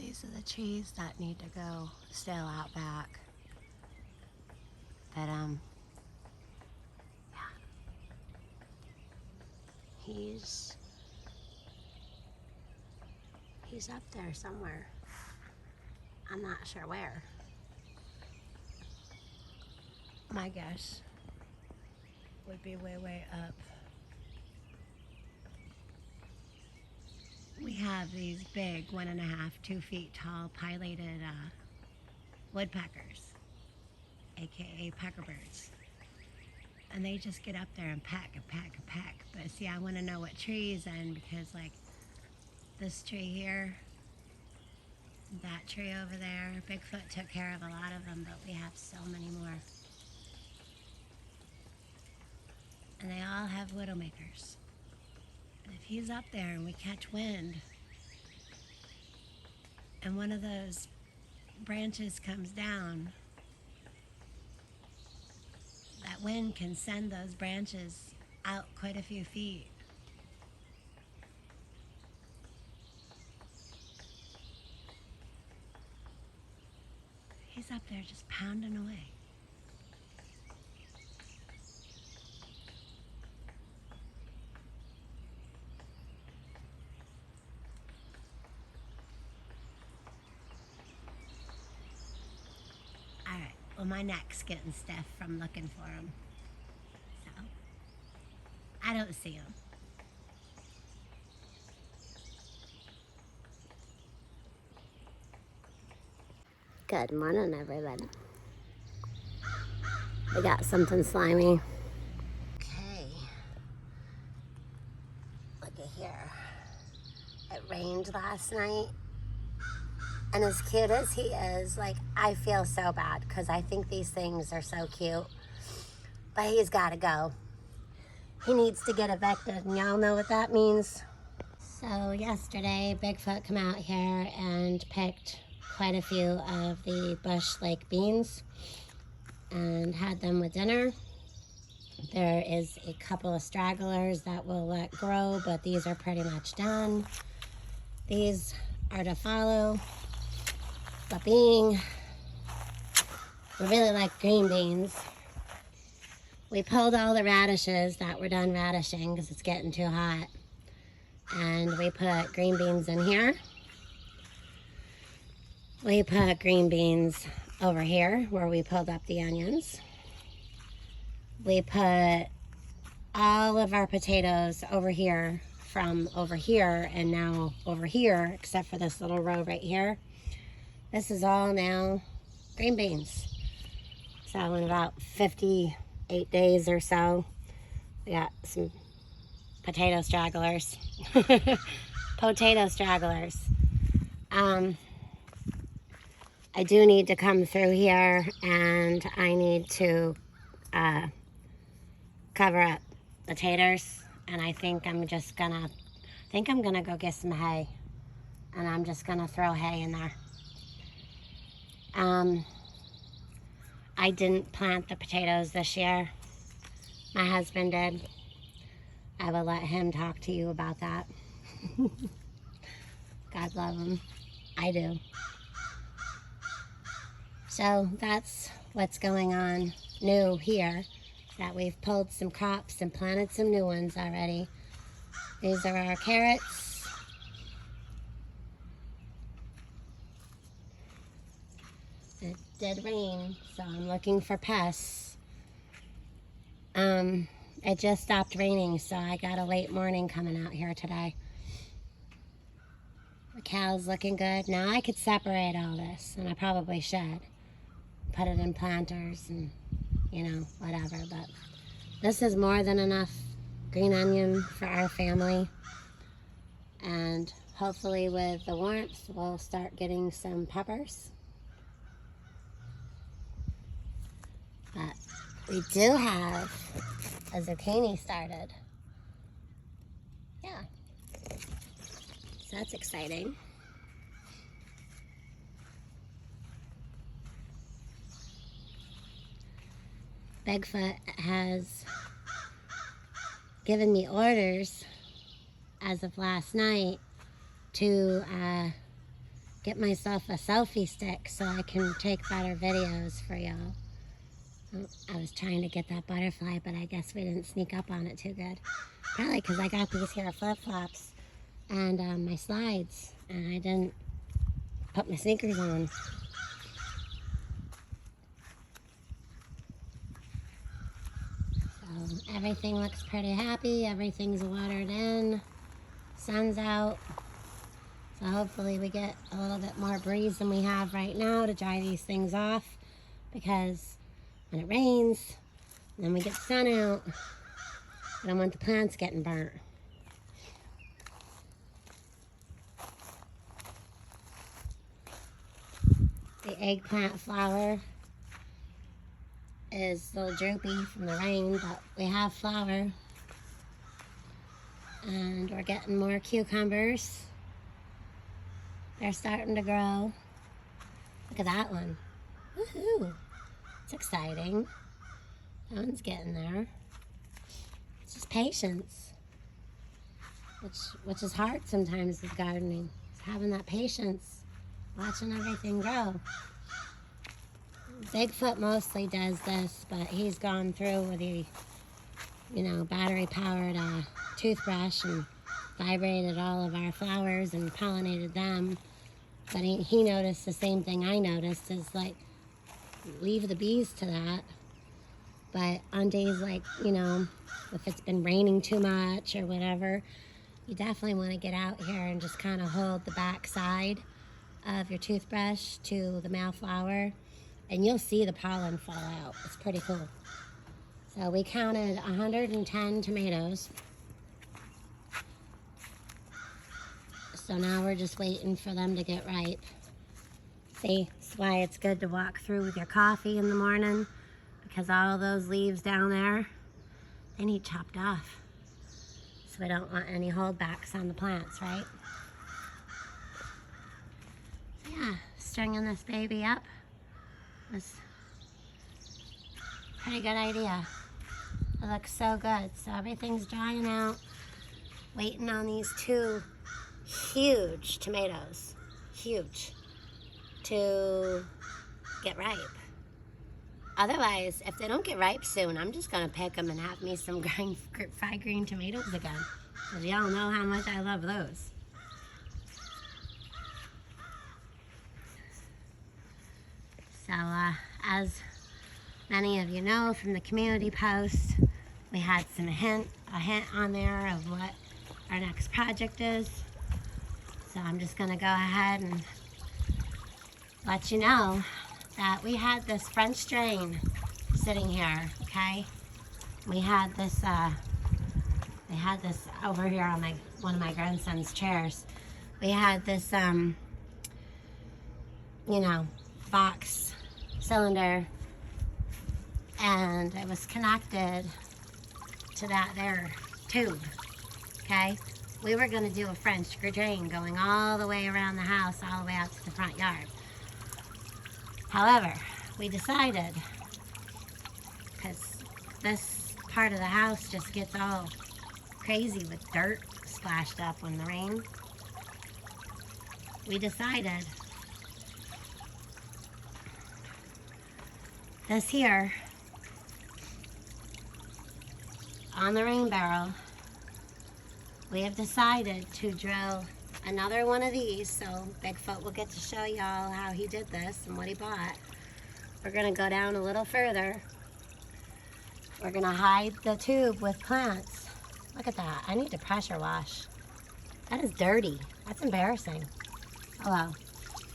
These are the trees that need to go still out back. But yeah, he's up there somewhere. I'm not sure where. My guess would be way up. We have these big 1.5, 2 feet tall pileated woodpeckers, aka peckerbirds. And they just get up there and peck and peck and peck. But see, I want to know what tree he's in, because like this tree here, that tree over there, Bigfoot took care of a lot of them, but we have so many more. And they all have widowmakers. And if he's up there and we catch wind, and one of those branches comes down, that wind can send those branches out quite a few feet. He's up there just pounding away. All right, well, my neck's getting stiff from looking for him. So, I don't see him. Good morning, everybody. We got something slimy. Okay. Look at here. It rained last night. And as cute as he is, like, I feel so bad because I think these things are so cute. But he's got to go. He needs to get evicted, and y'all know what that means. So yesterday, Bigfoot came out here and picked quite a few of the bush lake beans and had them with dinner. There is a couple of stragglers that we'll let grow, but these are pretty much done. These are to follow. But being we really like green beans, we pulled all the radishes that were done radishing because it's getting too hot. And we put green beans in here. We put green beans over here where we pulled up the onions. We put all of our potatoes over here from over here and now over here, except for this little row right here. This is all now green beans. So in about 58 days or so, we got some potato stragglers. Potato stragglers. I do need to come through here and I need to cover up the taters, and I think I'm gonna go get some hay, and I'm just gonna throw hay in there. I didn't plant the potatoes this year. My husband did. I will let him talk to you about that. God love him. I do. So that's what's going on new here, that we've pulled some crops and planted some new ones already. These are our carrots. It did rain, so I'm looking for pests. It just stopped raining, so I got a late morning coming out here today. The cow's looking good. Now I could separate all this, and I probably should. Put it in planters and, you know, whatever. But this is more than enough green onion for our family. And hopefully with the warmth, we'll start getting some peppers. But we do have a zucchini started. Yeah. So that's exciting. Bigfoot has given me orders as of last night to get myself a selfie stick so I can take better videos for y'all. I was trying to get that butterfly, but I guess we didn't sneak up on it too good. Probably because I got these here flip-flops and my slides, and I didn't put my sneakers on. So everything looks pretty happy. Everything's watered in. Sun's out. So hopefully we get a little bit more breeze than we have right now to dry these things off, because when it rains, and then we get the sun out, I don't want the plants getting burnt. The eggplant flower is a little droopy from the rain, but we have flower. And we're getting more cucumbers. They're starting to grow. Look at that one. Woohoo! It's exciting. That one's getting there. It's just patience, which is hard sometimes with gardening. It's having that patience, watching everything grow. Bigfoot mostly does this, but he's gone through with the, battery-powered toothbrush and vibrated all of our flowers and pollinated them. But he noticed the same thing I noticed, is like, leave the bees to that. But on days like, if it's been raining too much or whatever, you definitely want to get out here and just kind of hold the back side of your toothbrush to the male flower, and you'll see the pollen fall out. It's pretty cool. So we counted 110 tomatoes. So now we're just waiting for them to get ripe. See, that's why it's good to walk through with your coffee in the morning, because all those leaves down there, they need chopped off. So we don't want any holdbacks on the plants, right? Yeah, stringing this baby up was a pretty good idea. It looks so good. So everything's drying out. Waiting on these two huge tomatoes, huge, to get ripe. Otherwise, if they don't get ripe soon, I'm just gonna pick them and have me some fried green tomatoes again, because y'all know how much I love those. So as many of you know from the community post, we had a hint on there of what our next project is. So I'm just gonna go ahead and let you know that we had this French drain sitting here, okay? We had this over here on one of my grandson's chairs. We had this, box cylinder, and it was connected to that there tube, okay? We were gonna do a French drain going all the way around the house, all the way out to the front yard. However, we decided, because this part of the house just gets all crazy with dirt splashed up when the rain, we decided this here, on the rain barrel, we have decided to drill another one of these, so Bigfoot will get to show y'all how he did this and what he bought. We're gonna go down a little further. We're gonna hide the tube with plants. Look at that. I need to pressure wash. That is dirty. That's embarrassing. Oh well,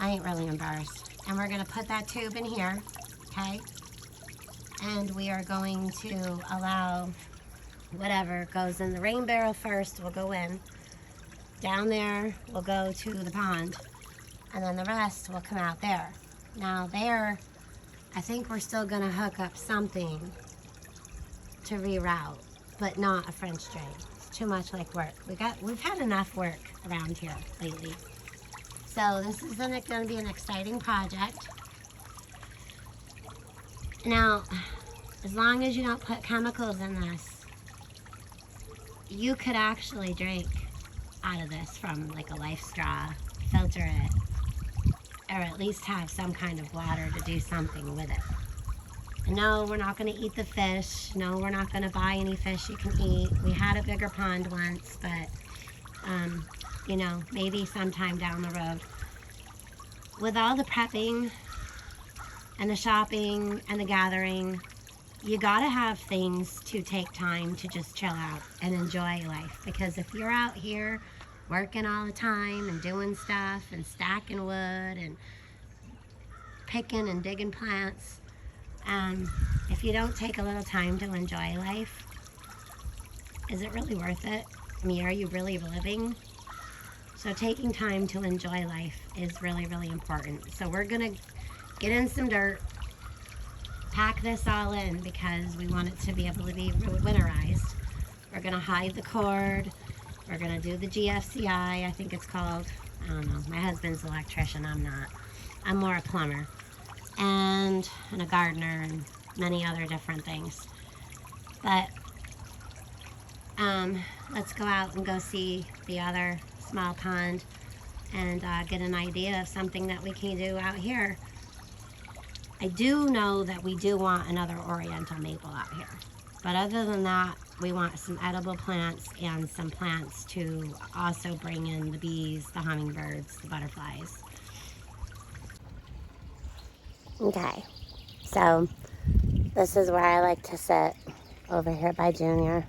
I ain't really embarrassed. And we're gonna put that tube in here, okay? And we are going to allow whatever goes in the rain barrel first will go in. Down there will go to the pond, and then the rest will come out there. Now there, I think we're still gonna hook up something to reroute, but not a French drain. It's too much like work. We've had enough work around here lately. So this is gonna be an exciting project. Now, as long as you don't put chemicals in this, you could actually drink out of this from like a Life straw, filter it, or at least have some kind of water to do something with it. No, we're not going to eat the fish. No, we're not going to buy any fish you can eat. We had a bigger pond once, but, you know, maybe sometime down the road. With all the prepping and the shopping and the gathering, you got to have things to take time to just chill out and enjoy life. Because if you're out here working all the time and doing stuff and stacking wood and picking and digging plants, if you don't take a little time to enjoy life, is it really worth it? I mean, are you really living? So taking time to enjoy life is really, really important. So we're gonna get in some dirt, pack this all in because we want it to be able to be winterized. We're gonna hide the cord. We're gonna do the GFCI, I think it's called. I don't know, my husband's an electrician, I'm not. I'm more a plumber and a gardener and many other different things. But let's go out and go see the other small pond and get an idea of something that we can do out here. I do know that we do want another oriental maple out here. But other than that, we want some edible plants and some plants to also bring in the bees, the hummingbirds, the butterflies. Okay, so this is where I like to sit, over here by Junior.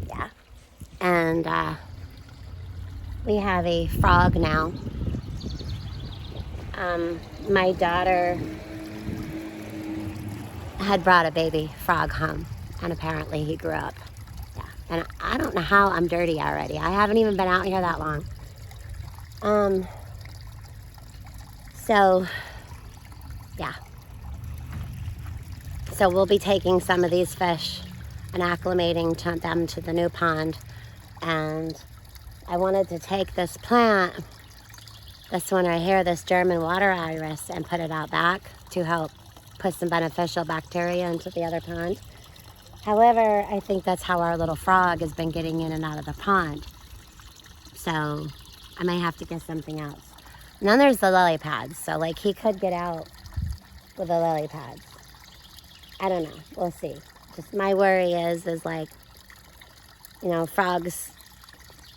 Yeah, and we have a frog now. My daughter had brought a baby frog home, and apparently he grew up. Yeah, and I don't know how I'm dirty already. I haven't even been out here that long. So, yeah. So we'll be taking some of these fish and acclimating them to the new pond. And I wanted to take this plant, this one right here, this German water iris, and put it out back to help put some beneficial bacteria into the other pond. However, I think that's how our little frog has been getting in and out of the pond. So I may have to get something else. And then there's the lily pads. So like he could get out with the lily pads. I don't know. We'll see. Just my worry is like, you know, frogs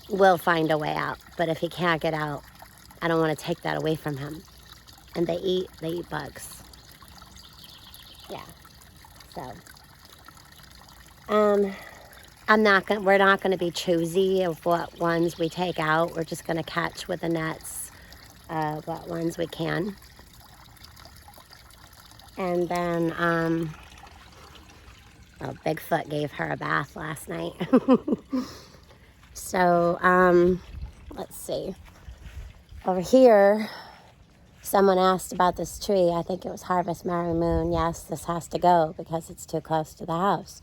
will find a way out. But if he can't get out, I don't want to take that away from him. And they eat bugs. Yeah. So, we're not gonna be choosy of what ones we take out. We're just gonna catch with the nets what ones we can. And then, Bigfoot gave her a bath last night. So, let's see. Over here, someone asked about this tree. I think it was Harvest Merry Moon. Yes, this has to go because it's too close to the house.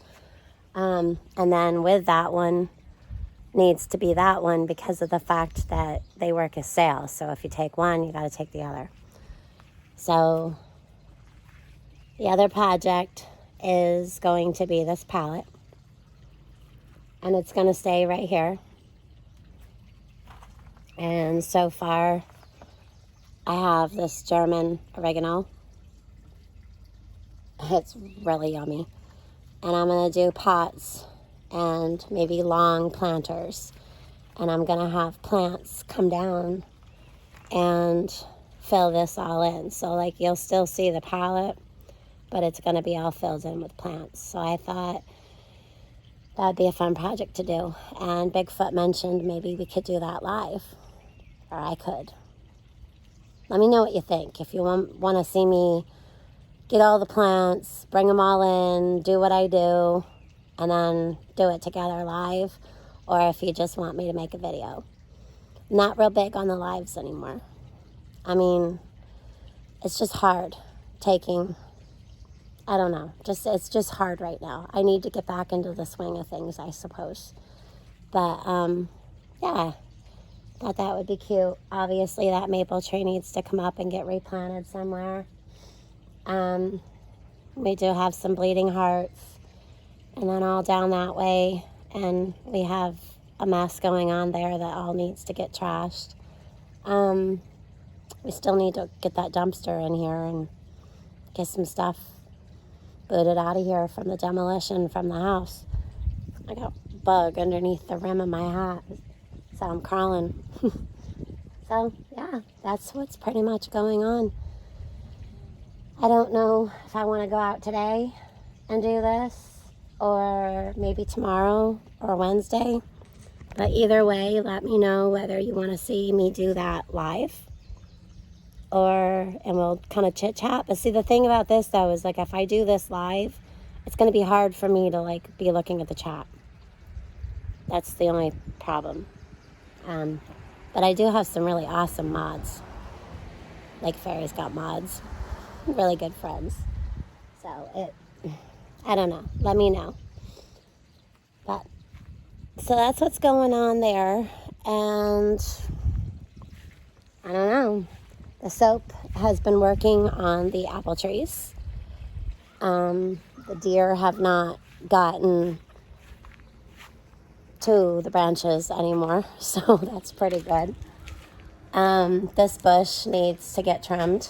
And then with that one, needs to be that one because of the fact that they work as sales. So if you take one, you got to take the other. So the other project is going to be this pallet. And it's going to stay right here. And so far, I have this German oregano. It's really yummy. And I'm going to do pots and maybe long planters. And I'm going to have plants come down and fill this all in. So like you'll still see the pallet, but it's going to be all filled in with plants. So I thought that'd be a fun project to do. And Bigfoot mentioned maybe we could do that live. Or I could. Let me know what you think. If you want to see me get all the plants, bring them all in, do what I do, and then do it together live, or if you just want me to make a video. I'm not real big on the lives anymore. I mean, it's just hard taking, I don't know, it's just hard right now. I need to get back into the swing of things, I suppose. But, yeah, thought that would be cute. Obviously, that maple tree needs to come up and get replanted somewhere. We do have some bleeding hearts, and then all down that way, and we have a mess going on there that all needs to get trashed. we still need to get that dumpster in here and get some stuff booted out of here from the demolition from the house. I got a bug underneath the rim of my hat, so I'm crawling. So, yeah, that's what's pretty much going on. I don't know if I want to go out today and do this, or maybe tomorrow or Wednesday. But either way, let me know whether you want to see me do that live, and we'll kind of chit chat. But see, the thing about this though is, like, if I do this live, it's going to be hard for me to, like, be looking at the chat. That's the only problem. But I do have some really awesome mods. Lake Fairy's got mods. Really good friends. So I don't know. Let me know. But, so that's what's going on there. And I don't know. The soap has been working on the apple trees. The deer have not gotten to the branches anymore, so that's pretty good. This bush needs to get trimmed.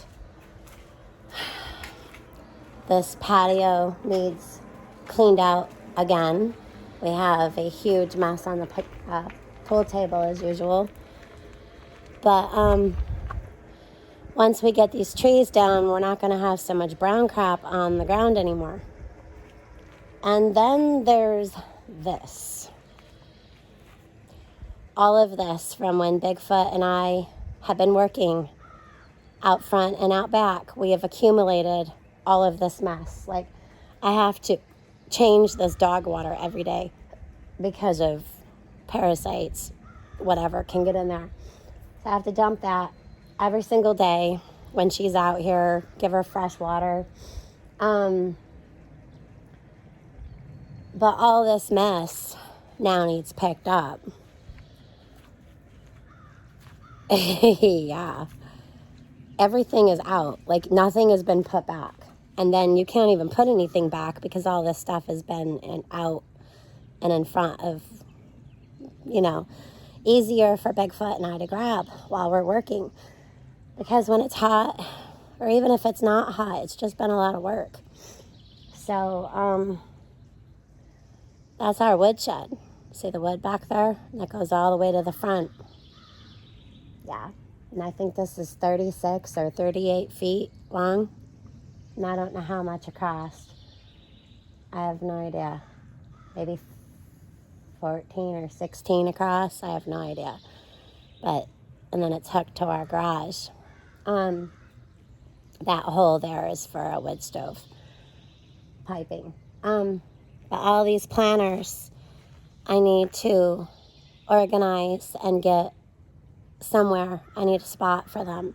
This patio needs cleaned out again. We have a huge mess on the pool table as usual. But once we get these trees down, we're not going to have so much brown crap on the ground anymore. And then there's this. All of this from when Bigfoot and I have been working out front and out back. We have accumulated all of this mess. Like, I have to change this dog water every day because of parasites, whatever can get in there. So I have to dump that every single day when she's out here, give her fresh water. But all this mess now needs picked up. Yeah. Everything is out. Like, nothing has been put back. And then you can't even put anything back because all this stuff has been out and in front of, easier for Bigfoot and I to grab while we're working. Because when it's hot, or even if it's not hot, it's just been a lot of work. So, that's our woodshed. See the wood back there? That goes all the way to the front. Yeah. And I think this is 36 or 38 feet long. And I don't know how much across. I have no idea. Maybe 14 or 16 across. I have no idea. And then it's hooked to our garage. That hole there is for a wood stove piping. But all these planters, I need to organize and get somewhere. I need a spot for them.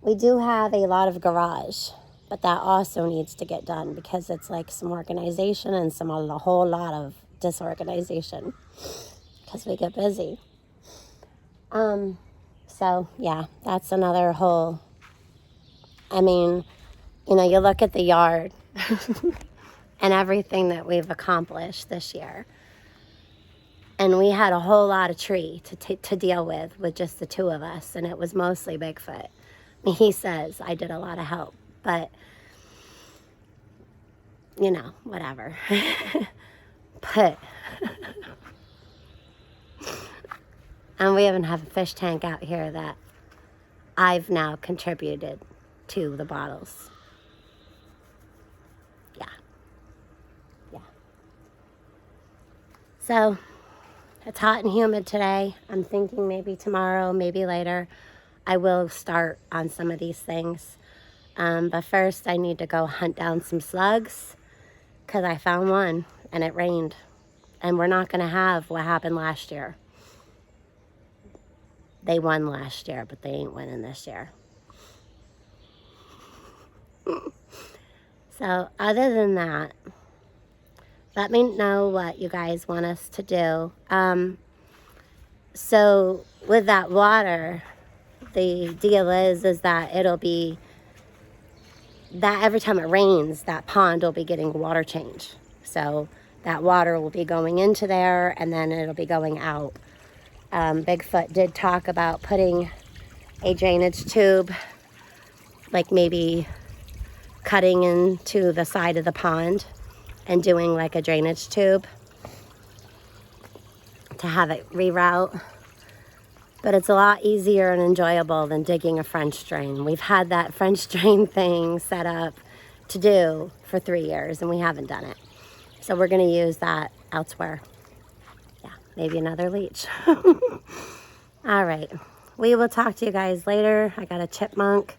We do have a lot of garage, but that also needs to get done because it's like some organization and a whole lot of disorganization because we get busy. So yeah, that's another whole, you look at the yard and everything that we've accomplished this year. And we had a whole lot of tree to deal with just the two of us. And it was mostly Bigfoot. He says I did a lot of help. But, whatever. But, and we even have a fish tank out here that I've now contributed to the bottles. Yeah. So, it's hot and humid today. I'm thinking maybe tomorrow, maybe later, I will start on some of these things. But first, I need to go hunt down some slugs because I found one and it rained. And we're not going to have what happened last year. They won last year, but they ain't winning this year. So, other than that, let me know what you guys want us to do. So with that water, the deal is that it'll be that every time it rains, that pond will be getting water change. So that water will be going into there and then it'll be going out. Bigfoot did talk about putting a drainage tube, like maybe cutting into the side of the pond and doing like a drainage tube to have it reroute. But it's a lot easier and enjoyable than digging a French drain. We've had that French drain thing set up to do for 3 years and we haven't done it. So we're gonna use that elsewhere. Yeah, maybe another leech. All right, we will talk to you guys later. I got a chipmunk.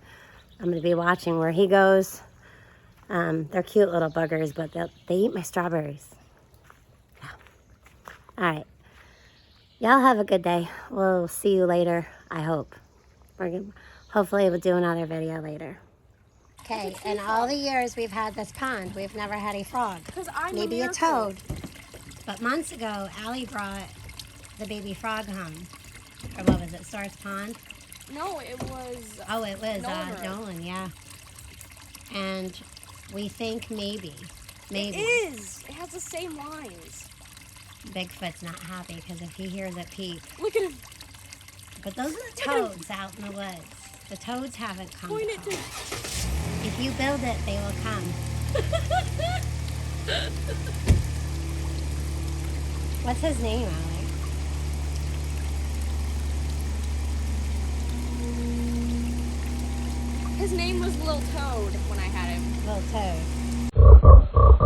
I'm gonna be watching where he goes. They're cute little buggers, but they eat my strawberries. Yeah. All right. Y'all have a good day. We'll see you later, I hope. Hopefully we'll do another video later. Okay, in all the years we've had this pond, we've never had a frog. Maybe a toad. But months ago, Allie brought the baby frog home. Or what was it, Source Pond? No, it was... Oh, it was Nolan, yeah. And we think maybe. It is! It has the same lines. Bigfoot's not happy because if he hears it peep. Look at him. But those are the toads out in the woods. The toads haven't come. Point it to... If you build it, they will come. What's his name, Allie? His name was Lil Toad when I had him. Little Toad.